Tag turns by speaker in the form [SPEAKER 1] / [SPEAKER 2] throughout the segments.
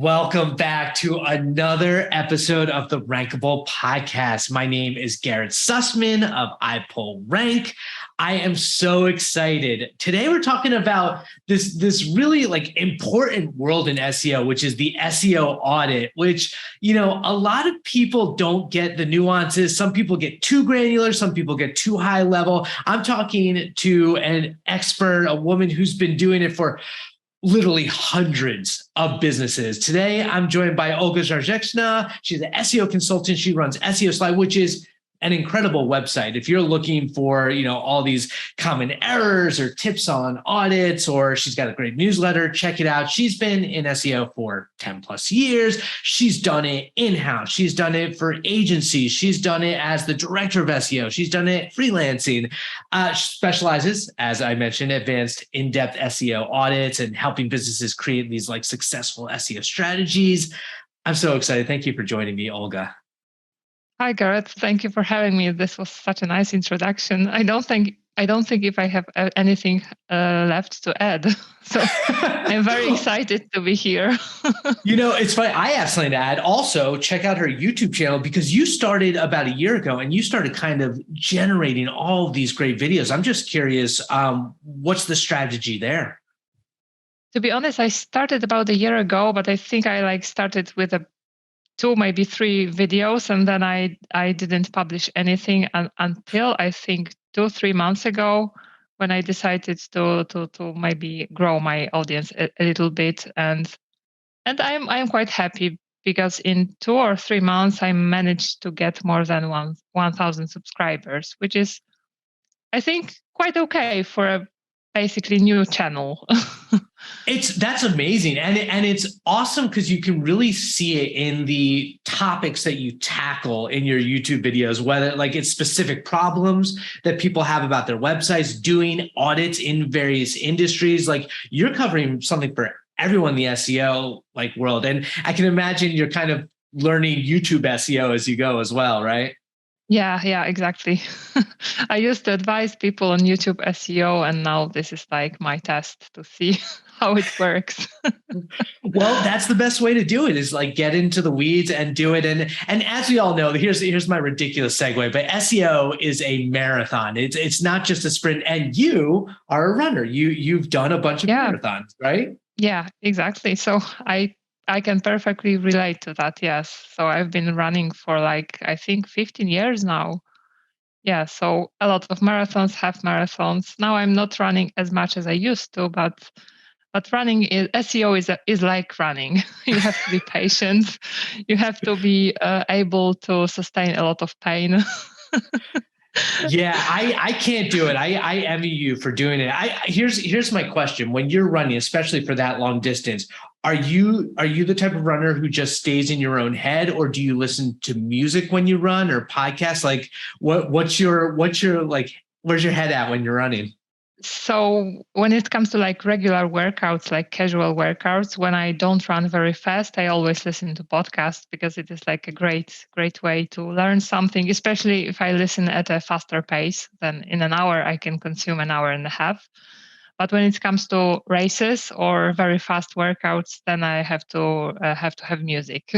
[SPEAKER 1] Welcome back to another episode of the Rankable podcast. My name is Garrett Sussman of iPullRank. I am so excited. Today we're talking about this really important world in SEO, which is the SEO audit, which, a lot of people don't get the nuances. Some people get too granular, some people get too high level. I'm talking to an expert, a woman who's been doing it for literally hundreds of businesses. Today, I'm joined by Olga Zarr. She's an SEO consultant. She runs SEO Slide, which is an incredible website. If you're looking for, all these common errors or tips on audits, or she's got a great newsletter, check it out. She's been in SEO for 10 plus years. She's done it in-house. She's done it for agencies. She's done it as the director of SEO. She's done it freelancing. She specializes, as I mentioned, advanced in-depth SEO audits and helping businesses create these successful SEO strategies. I'm so excited. Thank you for joining me, Olga.
[SPEAKER 2] Hi, Garrett. Thank you for having me. This was such a nice introduction. I don't think if I have anything left to add. So I'm very excited to be here.
[SPEAKER 1] It's funny. I have something to add. Also, check out her YouTube channel because you started about a year ago and you started kind of generating all of these great videos. I'm just curious, what's the strategy there?
[SPEAKER 2] To be honest, I started about a year ago, but I think I started with 2, maybe 3 videos, and then I didn't publish anything until I think 2-3 months ago, when I decided to maybe grow my audience a little bit, and I'm quite happy because in 2 or 3 months I managed to get more than 1,000 subscribers, which is, I think, quite okay for a basically new channel.
[SPEAKER 1] That's amazing. And it's awesome because you can really see it in the topics that you tackle in your YouTube videos, whether it's specific problems that people have about their websites, doing audits in various industries. You're covering something for everyone in the SEO world. And I can imagine you're kind of learning YouTube SEO as you go as well, right?
[SPEAKER 2] Yeah, exactly. I used to advise people on YouTube SEO, and now this is my test to see how it works.
[SPEAKER 1] Well, that's the best way to do it, is get into the weeds and do it. And as we all know, here's my ridiculous segue, but SEO is a marathon. It's not just a sprint. And you are a runner. You've done a bunch of marathons, right?
[SPEAKER 2] Yeah, exactly. So I can perfectly relate to that. Yes. So I've been running for I think 15 years now. Yeah. So a lot of marathons, half marathons. Now I'm not running as much as I used to, but running SEO is like running. You have to be patient. You have to be able to sustain a lot of pain.
[SPEAKER 1] Yeah, I can't do it. I envy you for doing it. Here's my question. When you're running, especially for that long distance, are you the type of runner who just stays in your own head, or do you listen to music when you run, or podcasts? What's your where's your head at when you're running?
[SPEAKER 2] So when it comes to regular workouts, casual workouts, when I don't run very fast, I always listen to podcasts because it is a great way to learn something, especially if I listen at a faster pace. Then in an hour, I can consume an hour and a half. But when it comes to races or very fast workouts, then I have to have music.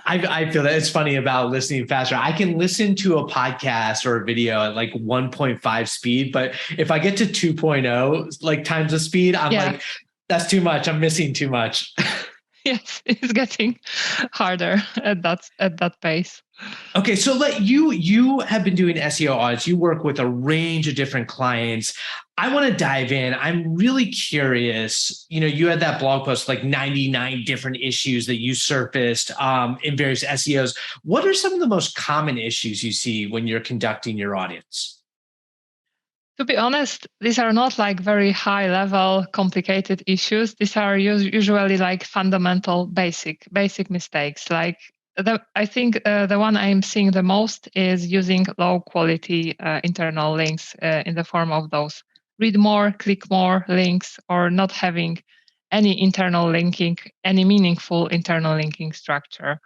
[SPEAKER 1] I feel that it's funny about listening faster. I can listen to a podcast or a video at 1.5 speed, but if I get to 2.0 times the speed, I'm that's too much. I'm missing too much.
[SPEAKER 2] Yes, it's getting harder at that pace.
[SPEAKER 1] Okay, so you have been doing SEO audits. You work with a range of different clients. I want to dive in. I'm really curious. You had that blog post, 99 different issues that you surfaced in various SEOs. What are some of the most common issues you see when you're conducting your audits?
[SPEAKER 2] To be honest, these are not very high level, complicated issues. These are usually fundamental, basic mistakes. I think the one I'm seeing the most is using low quality internal links in the form of those read more, click more links, or not having any internal linking, any meaningful internal linking structure.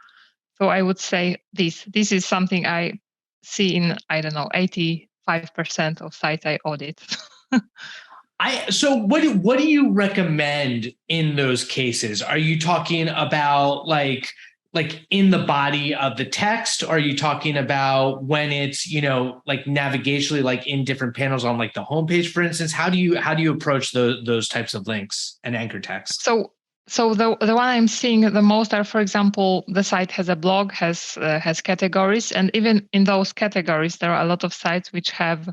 [SPEAKER 2] So I would say this is something I see in, 85% of sites I audit.
[SPEAKER 1] So what do you recommend in those cases? Are you talking about like in the body of the text? Or are you talking about when it's, like navigationally, like in different panels on like the homepage, for instance? How do you approach those types of links and anchor text?
[SPEAKER 2] So the one I'm seeing the most are, for example, the site has a blog, has categories, and even in those categories, there are a lot of sites which have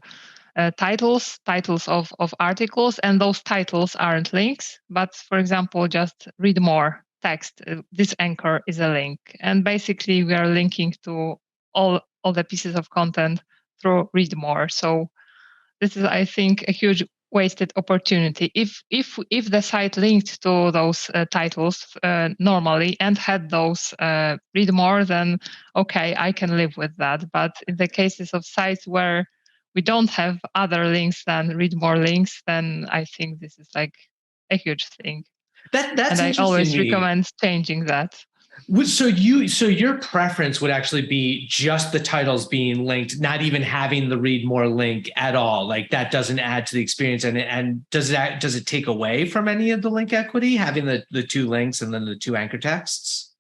[SPEAKER 2] titles of articles, and those titles aren't links, but for example, just read more text. This anchor is a link, and basically we are linking to all the pieces of content through read more. So this is, I think, a huge wasted opportunity. If the site linked to those titles normally and had those read more, then okay, I can live with that. But in the cases of sites where we don't have other links than read more links, then I think this is like a huge thing.
[SPEAKER 1] That's
[SPEAKER 2] And I
[SPEAKER 1] interesting to
[SPEAKER 2] always
[SPEAKER 1] me.
[SPEAKER 2] recommend changing that.
[SPEAKER 1] So your preference would actually be just the titles being linked, not even having the read more link at all. Like that doesn't add to the experience, and does it take away from any of the link equity having the two links and then the two anchor texts?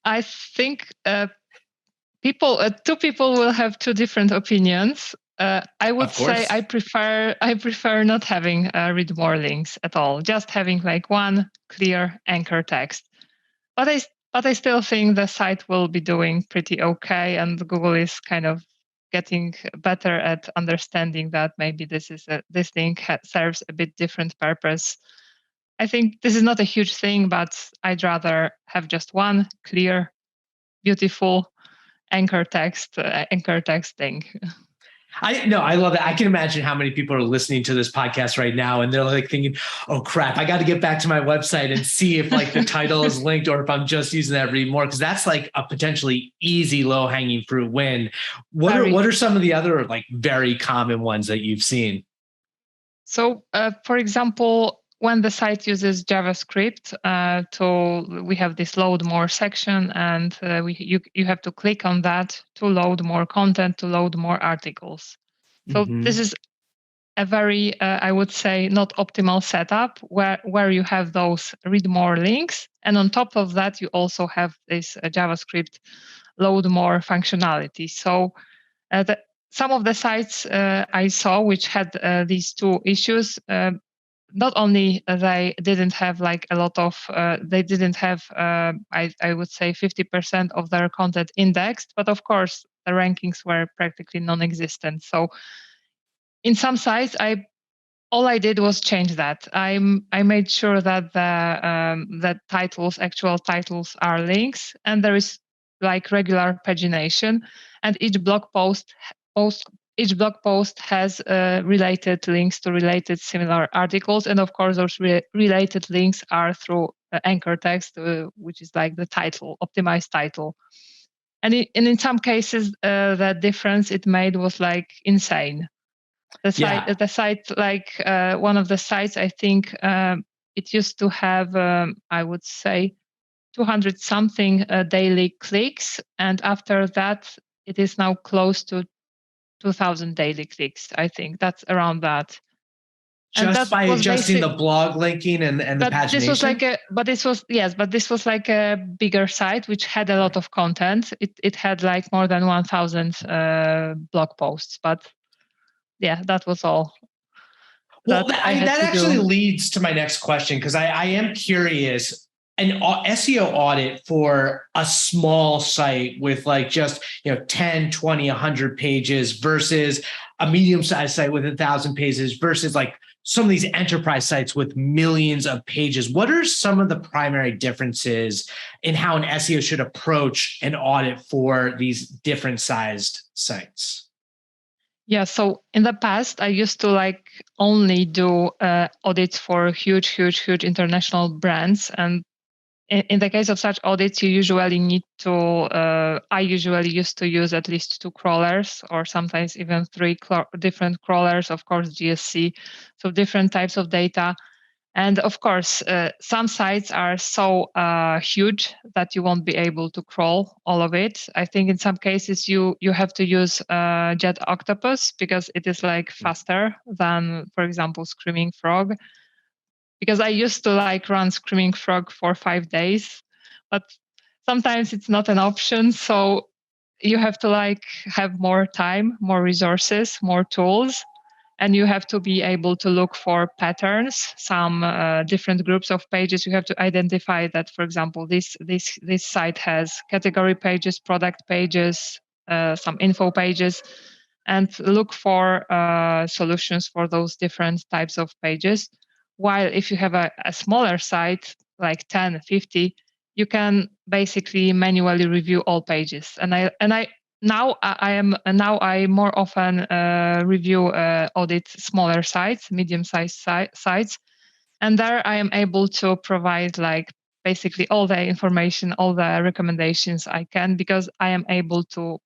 [SPEAKER 2] I think two people will have two different opinions. I would
[SPEAKER 1] Of
[SPEAKER 2] say
[SPEAKER 1] course.
[SPEAKER 2] I prefer not having read more links at all. Just having like one clear anchor text. But I still think the site will be doing pretty okay, and Google is kind of getting better at understanding that maybe this link serves a bit different purpose. I think this is not a huge thing, but I'd rather have just one clear, beautiful anchor text thing.
[SPEAKER 1] I love that. I can imagine how many people are listening to this podcast right now and they're like thinking, oh crap, I got to get back to my website and see if like the title is linked or if I'm just using that read more, because that's like a potentially easy low hanging fruit win. What are some of the other like very common ones that you've seen?
[SPEAKER 2] So, for example, when the site uses JavaScript, we have this load more section, and you have to click on that to load more content, to load more articles. So this
[SPEAKER 1] Mm-hmm.
[SPEAKER 2] is a very, I would say, not optimal setup where you have those read more links, and on top of that, you also have this JavaScript load more functionality. So some of the sites I saw which had these two issues, not only they didn't have like a lot of, they didn't have, I would say 50% of their content indexed, but of course the rankings were practically non-existent. So in some sites, all I did was change that. I made sure that the actual titles are links, and there is like regular pagination, and post each blog post has related links to related similar articles, and of course those related links are through anchor text, which is like the title, optimized title. And in some cases, the difference it made was like insane.
[SPEAKER 1] Yeah.
[SPEAKER 2] The site, like one of the sites, I think it used to have, I would say, 200 something daily clicks, and after that, it is now close to 2,000 daily clicks. I think that's around that, and
[SPEAKER 1] Just
[SPEAKER 2] that
[SPEAKER 1] by
[SPEAKER 2] was
[SPEAKER 1] adjusting
[SPEAKER 2] basic.
[SPEAKER 1] the blog linking and the pagination?
[SPEAKER 2] But this was like a bigger site which had a lot of content. It had like more than 1,000 blog posts, but yeah, that was all
[SPEAKER 1] Well,
[SPEAKER 2] that I had
[SPEAKER 1] that
[SPEAKER 2] to do.
[SPEAKER 1] actually leads to my next question, because I am curious. An SEO audit for a small site with like just 10, 20, 100 pages versus a medium-sized site with 1,000 pages versus like some of these enterprise sites with millions of pages. What are some of the primary differences in how an SEO should approach an audit for these different sized sites?
[SPEAKER 2] Yeah, so in the past, I used to like only do audits for huge international brands. And in the case of such audits, you usually need to, I usually used to use at least two crawlers or sometimes even three different crawlers, of course, GSC, so different types of data. And of course, some sites are so huge that you won't be able to crawl all of it. I think in some cases you have to use Jet Octopus because it is like faster than, for example, Screaming Frog. Because I used to like run Screaming Frog for 5 days, but sometimes it's not an option. So you have to like have more time, more resources, more tools, and you have to be able to look for patterns, some different groups of pages. You have to identify that, for example, this site has category pages, product pages, some info pages, and look for solutions for those different types of pages. While if you have a smaller site, like 10, 50, you can basically manually review all pages. And I now I more often review audit smaller sites, medium-sized sites, and there I am able to provide like basically all the information, all the recommendations I can, because I am able to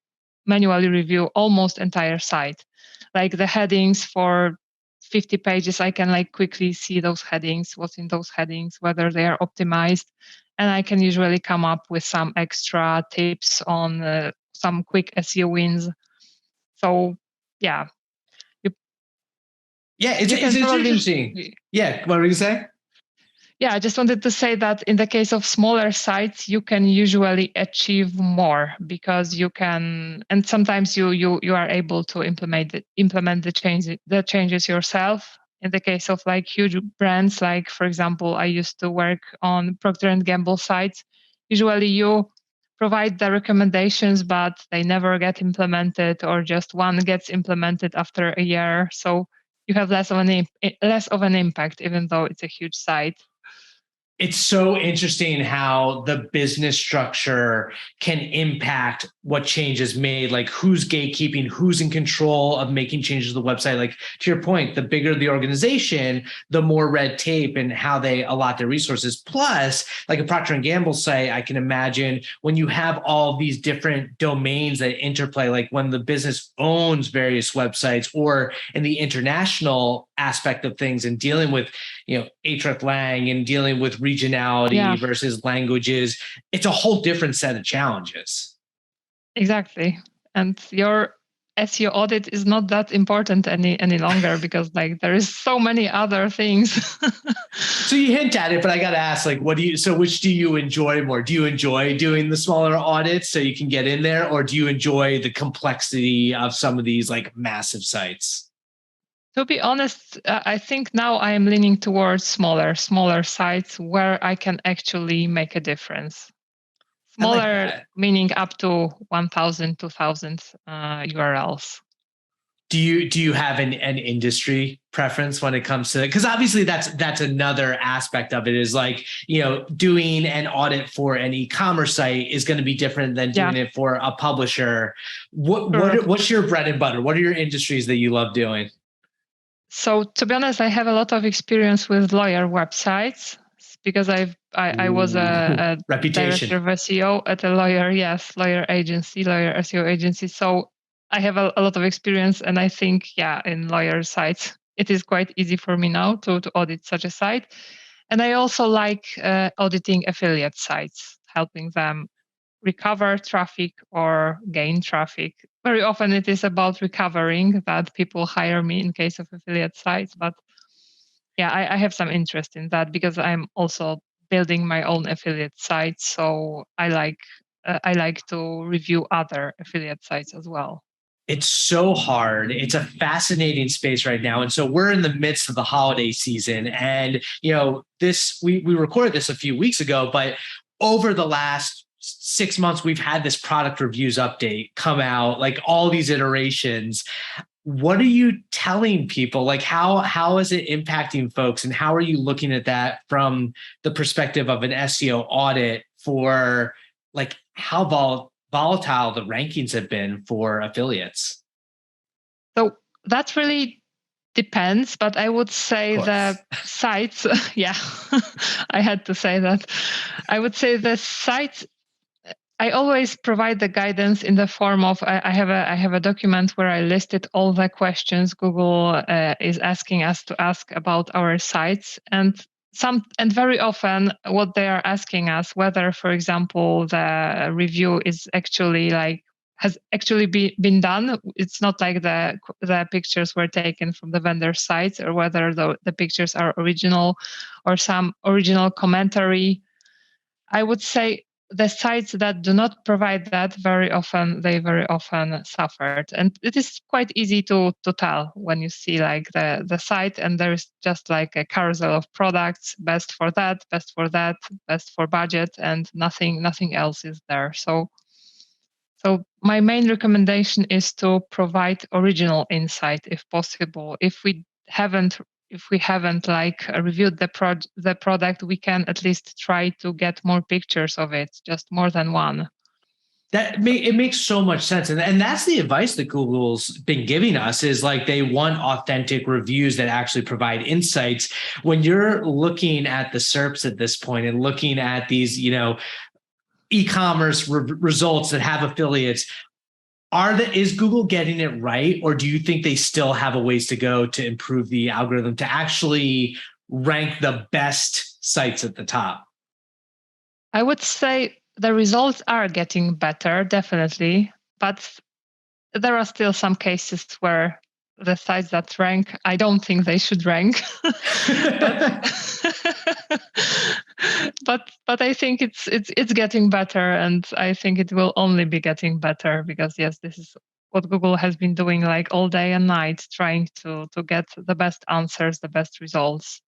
[SPEAKER 2] manually review almost entire site. Like the headings for 50 pages, I can like quickly see those headings, what's in those headings, whether they are optimized, and I can usually come up with some extra tips on some quick SEO wins. So yeah, you,
[SPEAKER 1] Yeah,
[SPEAKER 2] you
[SPEAKER 1] it's
[SPEAKER 2] can probably.
[SPEAKER 1] interesting. Yeah, what were you saying?
[SPEAKER 2] Yeah, I just wanted to say that in the case of smaller sites, you can usually achieve more because you can, and sometimes you are able to implement the changes yourself. In the case of like huge brands, like for example, I used to work on Procter and Gamble sites. Usually, you provide the recommendations, but they never get implemented, or just one gets implemented after a year. So you have less of an impact, even though it's a huge site.
[SPEAKER 1] It's so interesting how the business structure can impact what changes made, like who's gatekeeping, who's in control of making changes to the website. Like to your point, the bigger the organization, the more red tape and how they allot their resources. Plus, like a Procter and Gamble site, I can imagine when you have all these different domains that interplay, like when the business owns various websites, or in the international aspect of things and dealing with, href lang and dealing with regionality versus languages, it's a whole different set of challenges.
[SPEAKER 2] Exactly. And your SEO audit is not that important any longer because like there is so many other things.
[SPEAKER 1] So you hint at it, but I got to ask, like, which do you enjoy more? Do you enjoy doing the smaller audits so you can get in there, or do you enjoy the complexity of some of these like massive sites?
[SPEAKER 2] To be honest, I think now I am leaning towards smaller sites where I can actually make a difference. Smaller, like meaning up to 1,000, 2,000 URLs.
[SPEAKER 1] Do you have an industry preference when it comes to it? Because obviously that's another aspect of it, is like, doing an audit for an e-commerce site is going to be different than doing it for a publisher. What's your bread and butter? What are your industries that you love doing?
[SPEAKER 2] So to be honest, I have a lot of experience with lawyer websites because I was a
[SPEAKER 1] reputation
[SPEAKER 2] director of SEO at a lawyer SEO agency. So I have a lot of experience, and I think in lawyer sites it is quite easy for me now to audit such a site. And I also like auditing affiliate sites, helping them recover traffic or gain traffic. Very often it is about recovering, that people hire me in case of affiliate sites. But I have some interest in that because I'm also building my own affiliate sites. So I like to review other affiliate sites as well.
[SPEAKER 1] It's so hard. It's a fascinating space right now. And so we're in the midst of the holiday season. And, we recorded this a few weeks ago, but over the last 6 months, we've had this product reviews update come out, like all these iterations. What are you telling people? Like how is it impacting folks, and how are you looking at that from the perspective of an SEO audit for like how volatile the rankings have been for affiliates?
[SPEAKER 2] So that really depends, but I would say the sites, I had to say that. I would say the sites, I always provide the guidance in the form of I have a document where I listed all the questions Google is asking us to ask about our sites, and very often what they are asking us, whether, for example, the review is actually has actually been done. It's not like the pictures were taken from the vendor sites, or whether the pictures are original or some original commentary. I would say the sites that do not provide that very often suffered, and it is quite easy to tell when you see like the site, and there's just like a carousel of products, best for that, best for budget, and nothing else is there. So my main recommendation is to provide original insight if possible. If we haven't like reviewed the product, we can at least try to get more pictures of it, just more than one.
[SPEAKER 1] It makes so much sense. And that's the advice that Google's been giving us, is like they want authentic reviews that actually provide insights. When you're looking at the SERPs at this point and looking at these, e-commerce results that have affiliates, is Google getting it right? Or do you think they still have a ways to go to improve the algorithm to actually rank the best sites at the top?
[SPEAKER 2] I would say the results are getting better, definitely, but there are still some cases where the sites that rank, I don't think they should rank. but I think it's getting better, and I think it will only be getting better, because yes, this is what Google has been doing like all day and night, trying to get the best answers, the best results.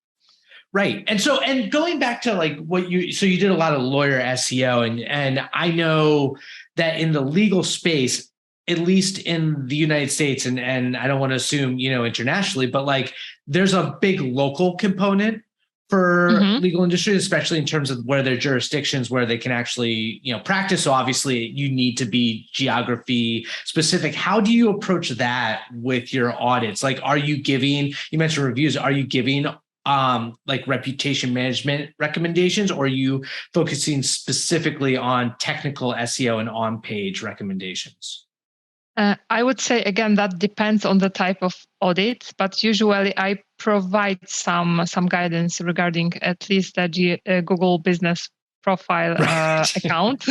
[SPEAKER 1] Right. And going back to like you did a lot of lawyer SEO, and I know that in the legal space, at least in the United States, and I don't want to assume, internationally, but like there's a big local component for legal industry, especially in terms of where their jurisdictions, where they can actually, practice. So obviously you need to be geography specific. How do you approach that with your audits? Like, you mentioned reviews, are you giving like reputation management recommendations, or are you focusing specifically on technical SEO and on-page recommendations?
[SPEAKER 2] I would say, again, that depends on the type of audit, but usually I provide some guidance regarding at least the Google Business Profile account.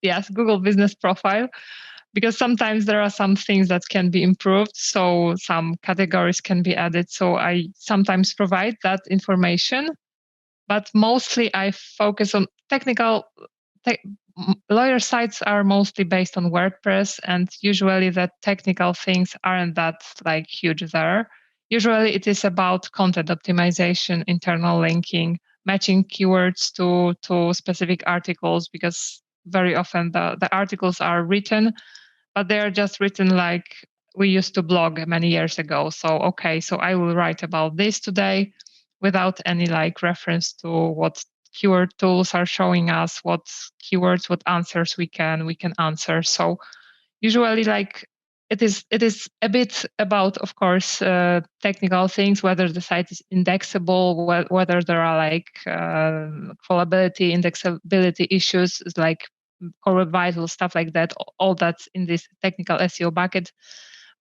[SPEAKER 2] Yes, Google Business Profile, because sometimes there are some things that can be improved, so some categories can be added. So I sometimes provide that information, but mostly I focus on technical. Lawyer sites are mostly based on WordPress, and usually the technical things aren't that like huge there. Usually it is about content optimization, internal linking, matching keywords to specific articles, because very often the articles are written, but they are just written like we used to blog many years ago. So I will write about this today without any like reference to what keyword tools are showing us, what keywords, what answers we can answer. So usually like it is a bit about, of course, technical things, whether the site is indexable, whether there are like crawlability, indexability issues, like core web vital stuff like that. All that's in this technical SEO bucket.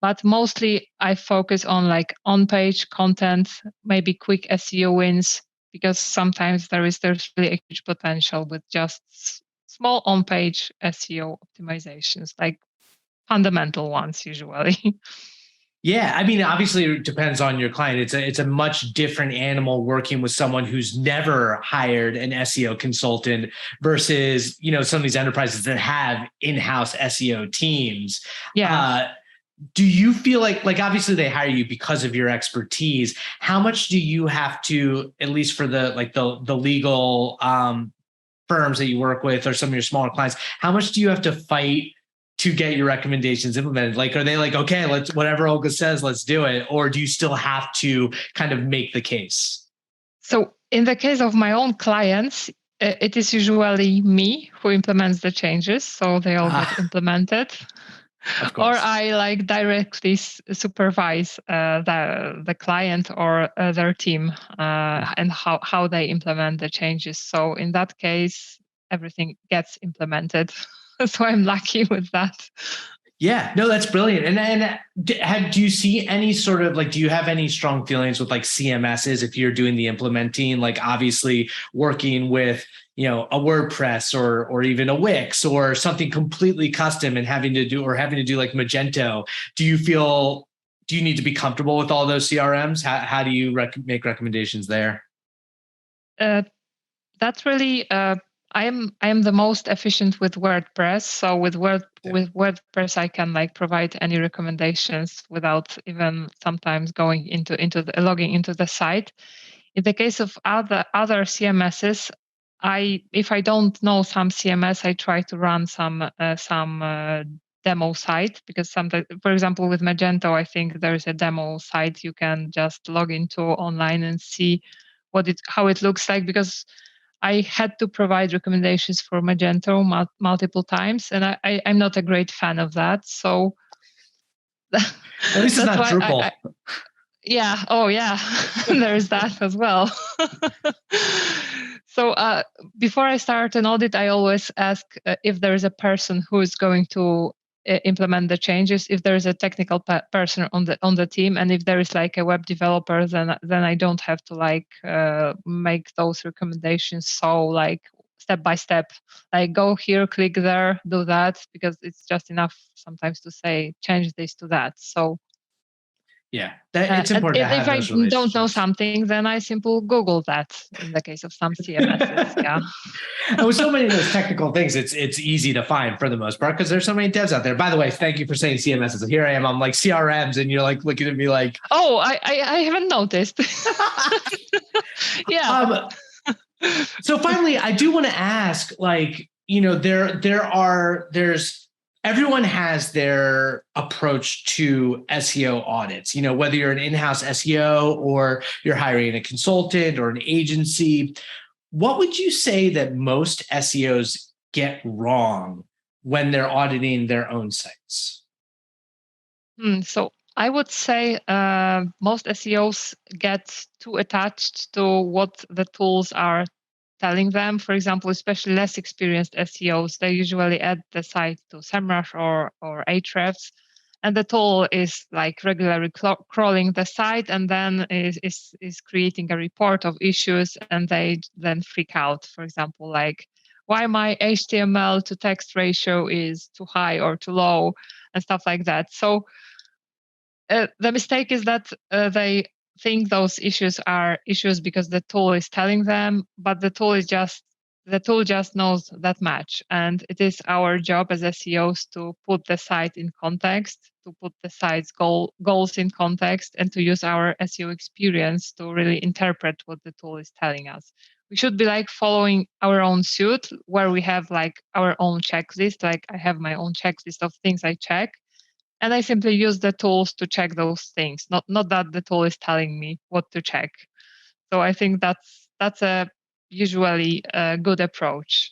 [SPEAKER 2] But mostly I focus on like on-page content, maybe quick SEO wins, because sometimes there's really a huge potential with just small on-page SEO optimizations, like fundamental ones usually.
[SPEAKER 1] Yeah, I mean, obviously it depends on your client. It's a much different animal working with someone who's never hired an SEO consultant versus, some of these enterprises that have in-house SEO teams.
[SPEAKER 2] Yeah.
[SPEAKER 1] Do you feel like obviously they hire you because of your expertise? How much do you have to, at least for the legal firms that you work with or some of your smaller clients, how much do you have to fight to get your recommendations implemented? Like, are they like, okay, let's, whatever Olga says, let's do it? Or do you still have to kind of make the case?
[SPEAKER 2] So in the case of my own clients, it is usually me who implements the changes. So they all get implemented.
[SPEAKER 1] Of course.
[SPEAKER 2] Or I like directly supervise the client or their team and how they implement the changes. So in that case, everything gets implemented. So I'm lucky with that.
[SPEAKER 1] Yeah, no, that's brilliant. Do you see any sort of like, do you have any strong feelings with like CMSs if you're doing the implementing, like obviously working with, a WordPress or even a Wix or something completely custom and having to do like Magento? Do you need to be comfortable with all those CRMs? How do you make recommendations there?
[SPEAKER 2] Uh, that's really I am the most efficient with WordPress. So with WordPress, I can like provide any recommendations without even sometimes going into the logging into the site. In the case of other CMSs, if I don't know some CMS, I try to run some demo site, because sometimes, for example, with Magento, I think there is a demo site you can just log into online and see how it looks like, because I had to provide recommendations for Magento multiple times, and I'm not a great fan of that. So
[SPEAKER 1] At least it's
[SPEAKER 2] that's
[SPEAKER 1] not
[SPEAKER 2] why
[SPEAKER 1] Drupal.
[SPEAKER 2] yeah. Oh, yeah. There's that as well. So before I start an audit, I always ask if there is a person who is going to implement the changes. If there is a technical person on the team, and if there is like a web developer, then I don't have to like make those recommendations so like step by step, like go here, click there, do that, because it's just enough sometimes to say change this to that. So
[SPEAKER 1] Yeah, it's
[SPEAKER 2] and
[SPEAKER 1] important to
[SPEAKER 2] if
[SPEAKER 1] have
[SPEAKER 2] I
[SPEAKER 1] those
[SPEAKER 2] don't know
[SPEAKER 1] relationships.
[SPEAKER 2] something, then I simply Google that in the case of some CMSs. Yeah.
[SPEAKER 1] And with so many of those technical things, it's easy to find for the most part because there's so many devs out there. By the way, thank you for saying CMSs. Here I am, I'm like CRMs, and you're like looking at me like,
[SPEAKER 2] Oh, I haven't noticed. Yeah.
[SPEAKER 1] um, so finally, I do want to ask, like, there's everyone has their approach to SEO audits. Whether you're an in-house SEO or you're hiring a consultant or an agency, what would you say that most SEOs get wrong when they're auditing their own sites?
[SPEAKER 2] So I would say most SEOs get too attached to what the tools are telling them. For example, especially less experienced SEOs, they usually add the site to SEMrush or Ahrefs, and the tool is like regularly crawling the site, and then is creating a report of issues, and they then freak out. For example, like why my HTML to text ratio is too high or too low, and stuff like that. So the mistake is that they think those issues are issues because the tool is telling them, but the tool just knows that much, and it is our job as SEOs to put the site in context, to put the site's goals in context, and to use our SEO experience to really interpret what the tool is telling us. We should be like following our own suit, where we have like our own checklist. Like I have my own checklist of things I check, and I simply use the tools to check those things, not that the tool is telling me what to check. So I think that's a usually a good approach.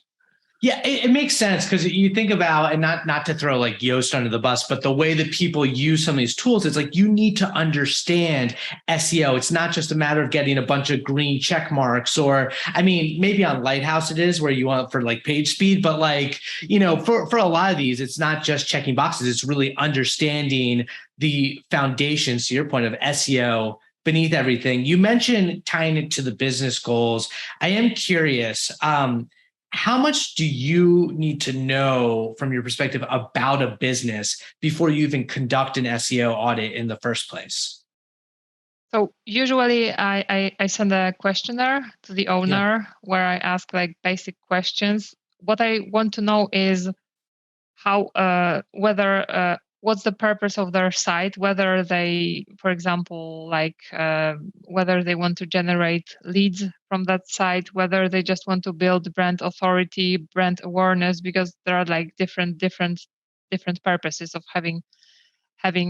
[SPEAKER 1] Yeah, it makes sense because you think about, and not to throw like Yoast under the bus, but the way that people use some of these tools, it's like you need to understand SEO. It's not just a matter of getting a bunch of green check marks, or I mean, maybe on Lighthouse it is where you want for like page speed, but like, for a lot of these, it's not just checking boxes. It's really understanding the foundations, to your point, of SEO beneath everything. You mentioned tying it to the business goals. I am curious. How much do you need to know from your perspective about a business before you even conduct an SEO audit in the first place?
[SPEAKER 2] So usually I send a questionnaire to the
[SPEAKER 1] Yeah.
[SPEAKER 2] owner where I ask like basic questions. What I want to know is how whether what's the purpose of their site, whether they, for example, like whether they want to generate leads from that site, whether they just want to build brand authority, brand awareness, because there are like different purposes of having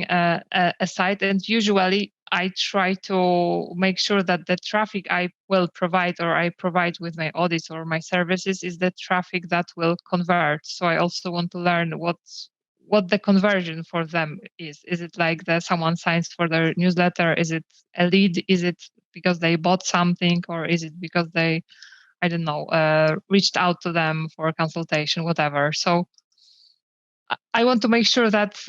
[SPEAKER 2] a site. And usually I try to make sure that the traffic I will provide, or I provide with my audits or my services, is the traffic that will convert. So I also want to learn what the conversion for them is. Is it like that someone signs for their newsletter? Is it a lead? Is it because they bought something, or is it because they, I don't know, reached out to them for a consultation, whatever. So I want to make sure that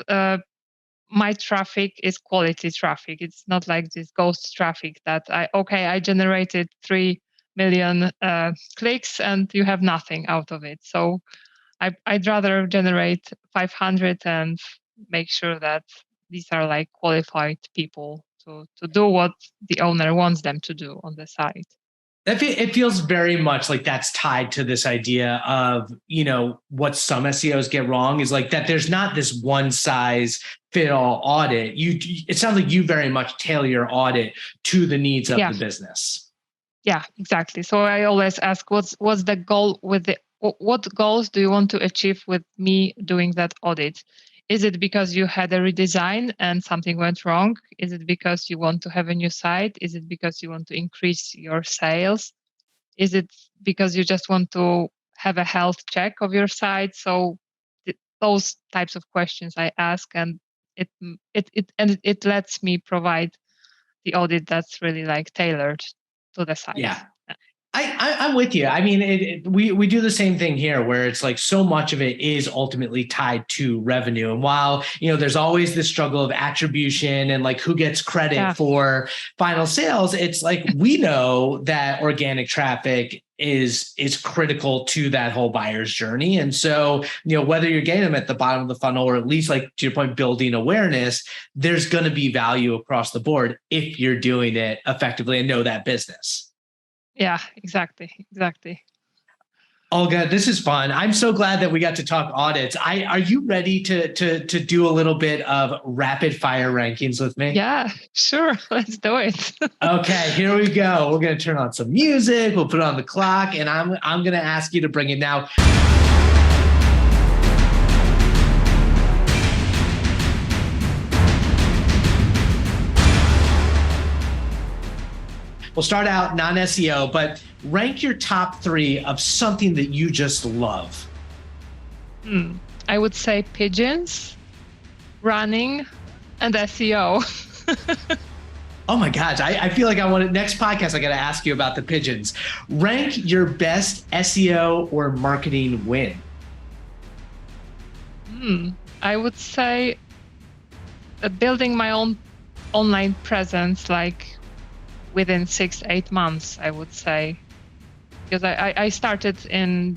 [SPEAKER 2] my traffic is quality traffic. It's not like this ghost traffic that I generated 3 million clicks and you have nothing out of it. So I'd rather generate 500 and make sure that these are like qualified people to do what the owner wants them to do on the site.
[SPEAKER 1] It feels very much like that's tied to this idea of, what some SEOs get wrong is like that there's not this one size fit all audit. It sounds like you very much tailor your audit to the needs of the business.
[SPEAKER 2] Yeah, exactly. So I always ask, what's the goal with what goals do you want to achieve with me doing that audit? Is it because you had a redesign and something went wrong? Is it because you want to have a new site? Is it because you want to increase your sales? Is it because you just want to have a health check of your site? So those types of questions I ask, and it lets me provide the audit that's really like tailored to the site.
[SPEAKER 1] Yeah. I'm with you. I mean, we do the same thing here where it's like so much of it is ultimately tied to revenue. And while, there's always this struggle of attribution and like who gets credit for final sales, it's like we know that organic traffic is critical to that whole buyer's journey. And so, whether you're getting them at the bottom of the funnel or at least like to your point, building awareness, there's going to be value across the board if you're doing it effectively and know that business.
[SPEAKER 2] Yeah, exactly.
[SPEAKER 1] Olga, this is fun. I'm so glad that we got to talk audits. Are you ready to do a little bit of rapid fire rankings with me?
[SPEAKER 2] Yeah, sure. Let's do it.
[SPEAKER 1] Okay, here we go. We're going to turn on some music. We'll put it on the clock, and I'm going to ask you to bring it now. We'll start out non-SEO, but rank your top 3 of something that you just love.
[SPEAKER 2] I would say pigeons, running, and SEO.
[SPEAKER 1] Oh my gosh, I feel like next podcast, I got to ask you about the pigeons. Rank your best SEO or marketing win.
[SPEAKER 2] I would say building my own online presence, like within 6-8 months, I would say, because I started in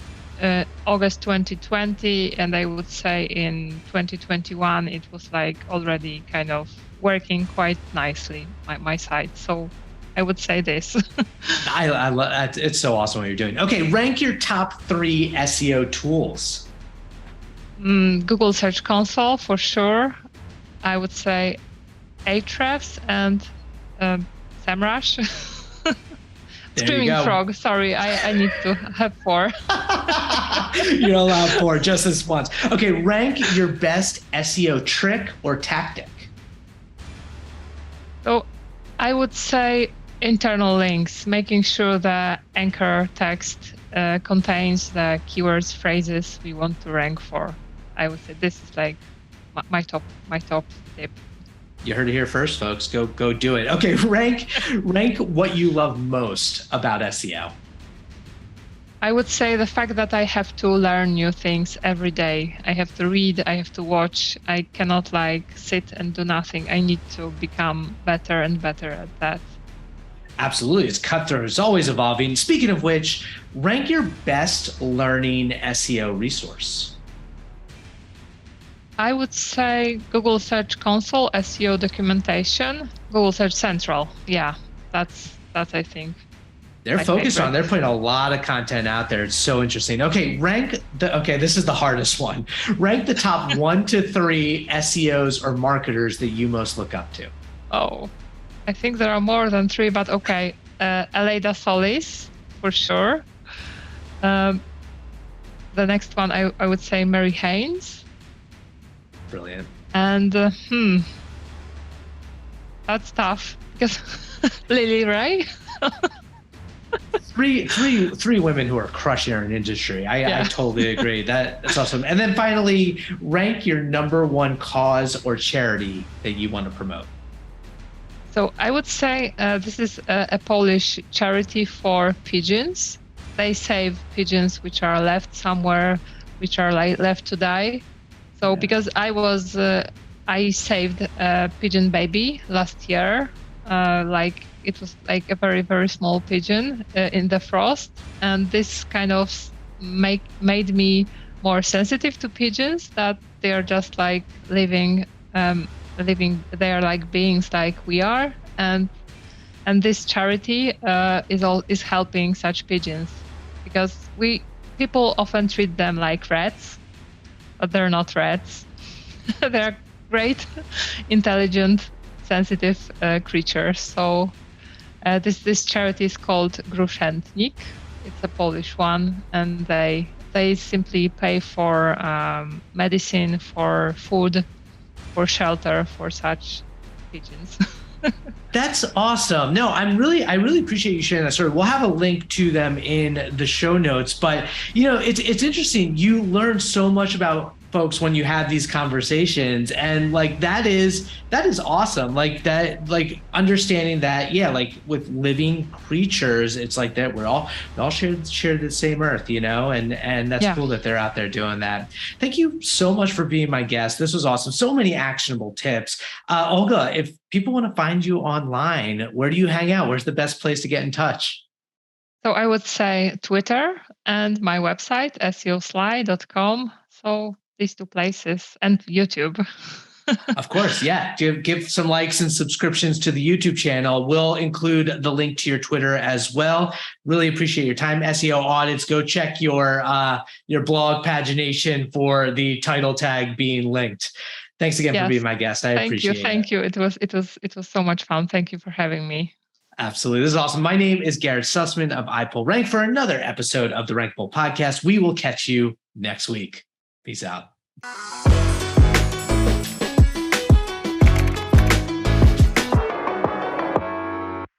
[SPEAKER 2] August 2020, and I would say in 2021 it was like already kind of working quite nicely, my site. So I would say this.
[SPEAKER 1] I love that. It's so awesome what you're doing. Okay, rank your top 3 SEO tools.
[SPEAKER 2] Google Search Console for sure. I would say Ahrefs and SEMrush. Screaming Frog. Sorry, I need to have 4.
[SPEAKER 1] You're allowed 4, just this once. Okay, rank your best SEO trick or tactic.
[SPEAKER 2] So I would say internal links, making sure the anchor text contains the keywords, phrases we want to rank for. I would say this is like my top tip.
[SPEAKER 1] You heard it here first, folks. Go do it. Okay, rank what you love most about SEO.
[SPEAKER 2] I would say the fact that I have to learn new things every day. I have to read, I have to watch. I cannot like sit and do nothing. I need to become better and better at that.
[SPEAKER 1] Absolutely. It's cutthroat. It's always evolving. Speaking of which, rank your best learning SEO resource.
[SPEAKER 2] I would say Google Search Console, SEO documentation, Google Search Central. Yeah, that's I think.
[SPEAKER 1] They're focused on, they're putting a lot of content out there. It's so interesting. Okay, this is the hardest one. Rank the top 1 to 3 SEOs or marketers that you most look up to.
[SPEAKER 2] Oh, I think there are more than 3, but okay. Aleida Solis, for sure. The next one, I would say Mary Haynes.
[SPEAKER 1] Brilliant.
[SPEAKER 2] And that's tough because Lily Ray.
[SPEAKER 1] three women who are crushing our industry. I totally agree. That's awesome. And then finally, rank your number 1 cause or charity that you want to promote.
[SPEAKER 2] So I would say this is a Polish charity for pigeons. They save pigeons which are left somewhere, which are left to die. So because I saved a pigeon baby last year, like it was like a very, very small pigeon in the frost. And this kind of made me more sensitive to pigeons, that they are just like living, they are like beings like we are. And this charity is helping such pigeons, because people often treat them like rats, but they're not rats. They're great, intelligent, sensitive creatures. So this charity is called Gruszętnik. It's a Polish one, and they simply pay for medicine, for food, for shelter for such pigeons.
[SPEAKER 1] That's awesome. No, I really appreciate you sharing that story. We'll have a link to them in the show notes. But it's interesting. You learn so much about folks when you have these conversations, and like that is awesome. Like that, like understanding that, yeah, like with living creatures, it's like that we all share the same earth, and that's cool that they're out there doing that. Thank you so much for being my guest. This was awesome. So many actionable tips. Olga, if people want to find you online, where do you hang out? Where's the best place to get in touch?
[SPEAKER 2] So I would say Twitter and my website, seosly.com. So these two places, and YouTube.
[SPEAKER 1] Of course, yeah. Give some likes and subscriptions to the YouTube channel. We'll include the link to your Twitter as well. Really appreciate your time. SEO Audits. Go check your blog pagination for the title tag being linked. Thanks again for being my guest. I appreciate it.
[SPEAKER 2] Thank you. It was so much fun. Thank you for having me.
[SPEAKER 1] Absolutely. This is awesome. My name is Garrett Sussman of iPullRank for another episode of the Rankable podcast. We will catch you next week. Peace out.